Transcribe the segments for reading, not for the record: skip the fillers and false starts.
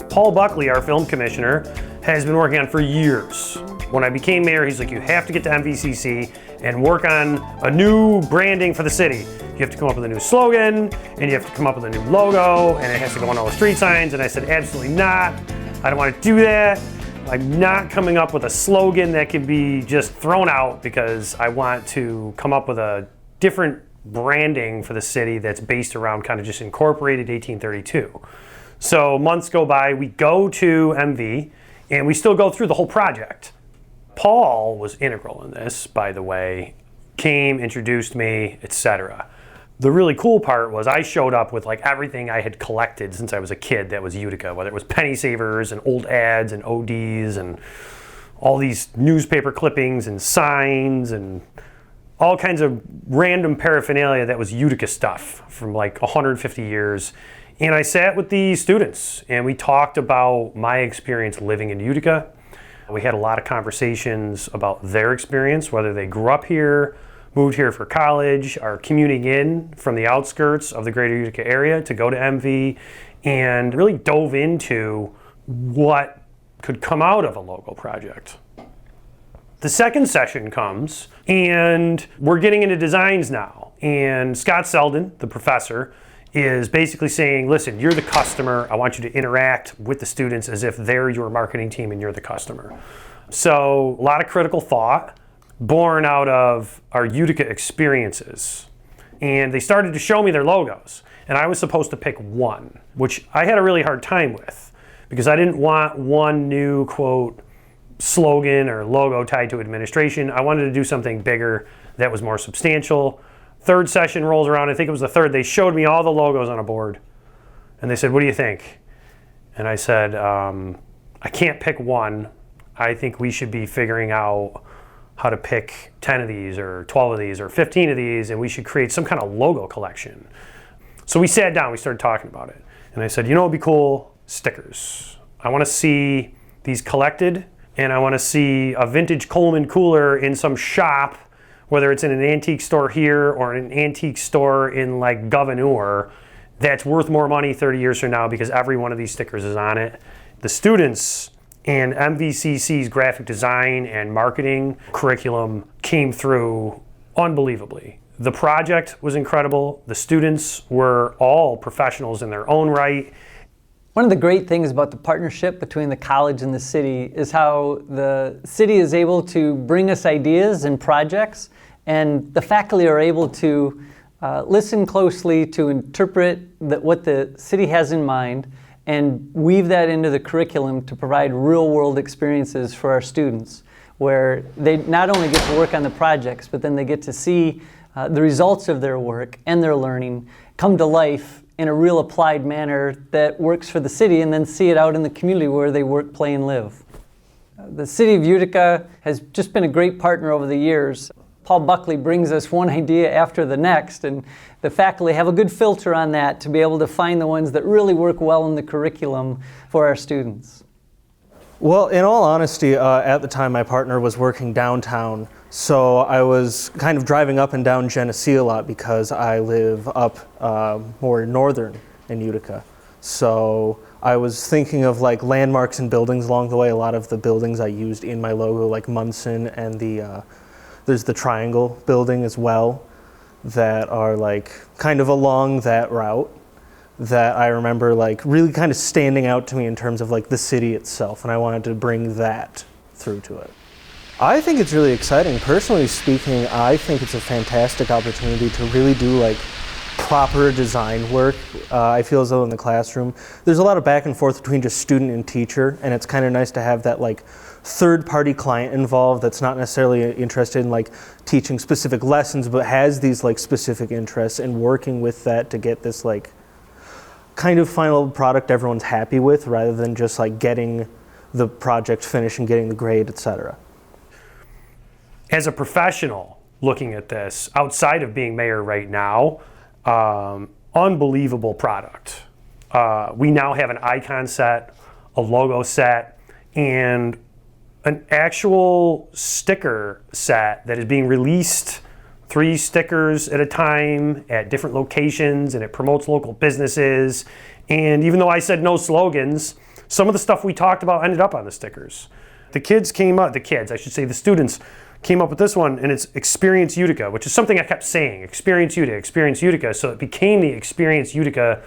Paul Buckley, our film commissioner, has been working on for years. When I became mayor, he's like, you have to get to MVCC and work on a new branding for the city. You have to come up with a new slogan, and you have to come up with a new logo, and it has to go on all the street signs. And I said, absolutely not. I don't want to do that. I'm not coming up with a slogan that can be just thrown out, because I want to come up with a different branding for the city that's based around kind of just incorporated 1832. So months go by, we go to MV, and we still go through the whole project. Paul was integral in this, by the way, came, introduced me, etc. The really cool part was I showed up with like everything I had collected since I was a kid that was Utica, whether it was penny savers and old ads and ODs and all these newspaper clippings and signs and all kinds of random paraphernalia that was Utica stuff from like 150 years. And I sat with the students and we talked about my experience living in Utica. We had a lot of conversations about their experience, whether they grew up here, moved here for college, are commuting in from the outskirts of the greater Utica area to go to MV, and really dove into what could come out of a logo project. The second session comes, and we're getting into designs now. And Scott Selden, the professor, is basically saying, listen, you're the customer. I want you to interact with the students as if they're your marketing team and you're the customer. So a lot of critical thought born out of our Utica experiences. And they started to show me their logos. And I was supposed to pick one, which I had a really hard time with, because I didn't want one new, quote, slogan or logo tied to administration. I wanted to do something bigger that was more substantial. Third session rolls around, I think it was the third, they showed me all the logos on a board. And they said, what do you think? And I said, I can't pick one. I think we should be figuring out how to pick 10 of these or 12 of these or 15 of these, and we should create some kind of logo collection. So we sat down, we started talking about it. And I said, you know what would be cool? Stickers. I want to see these collected, and I want to see a vintage Coleman cooler in some shop, whether it's in an antique store here or in an antique store in like Governor, that's worth more money 30 years from now because every one of these stickers is on it. The students and MVCC's graphic design and marketing curriculum came through unbelievably. The project was incredible. The students were all professionals in their own right. One of the great things about the partnership between the college and the city is how the city is able to bring us ideas and projects, and the faculty are able to listen closely to interpret what the city has in mind and weave that into the curriculum to provide real-world experiences for our students, where they not only get to work on the projects, but then they get to see the results of their work and their learning come to life in a real applied manner that works for the city, and then see it out in the community where they work, play, and live. The City of Utica has just been a great partner over the years. Paul Buckley brings us one idea after the next, and the faculty have a good filter on that to be able to find the ones that really work well in the curriculum for our students. Well, in all honesty, at the time my partner was working downtown, so I was kind of driving up and down Genesee a lot because I live up more northern in Utica. So I was thinking of like landmarks and buildings along the way. A lot of the buildings I used in my logo, like Munson and there's the Triangle building as well, that are like kind of along that route, that I remember like really kind of standing out to me in terms of like the city itself, and I wanted to bring that through to it. I think it's really exciting. Personally speaking, I think it's a fantastic opportunity to really do like proper design work. I feel as though in the classroom there's a lot of back and forth between just student and teacher, and it's kind of nice to have that like third-party client involved that's not necessarily interested in like teaching specific lessons, but has these like specific interests, and working with that to get this like kind of final product everyone's happy with, rather than just like getting the project finished and getting the grade, etc. As a professional looking at this, outside of being mayor right now, unbelievable product. We now have an icon set, a logo set, and an actual sticker set that is being released, 3 stickers at a time at different locations, and it promotes local businesses. And even though I said no slogans, some of the stuff we talked about ended up on the stickers. The students came up with this one, and it's Experience Utica, which is something I kept saying, Experience Utica. So it became the Experience Utica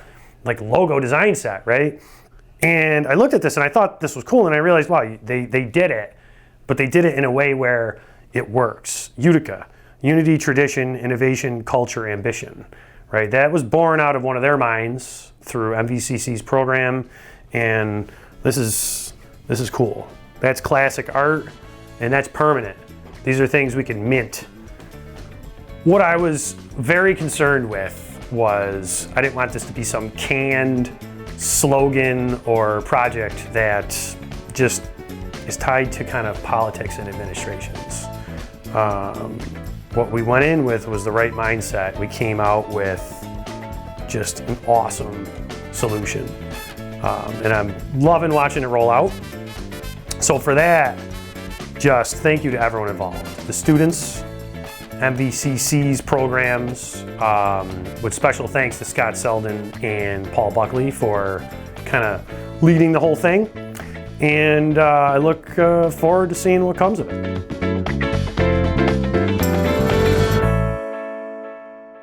like logo design set, right? And I looked at this and I thought this was cool, and I realized, wow, they did it, but they did it in a way where it works. Utica, unity, tradition, innovation, culture, ambition, right? That was born out of one of their minds through MVCC's program, and this is cool. That's classic art, and that's permanent. These are things we can mint. What I was very concerned with was I didn't want this to be some canned slogan or project that just is tied to kind of politics and administrations. What we went in with was the right mindset. We came out with just an awesome solution. And I'm loving watching it roll out. So for that, just thank you to everyone involved. The students, MVCC's programs, with special thanks to Scott Selden and Paul Buckley for kind of leading the whole thing. And I look forward to seeing what comes of it.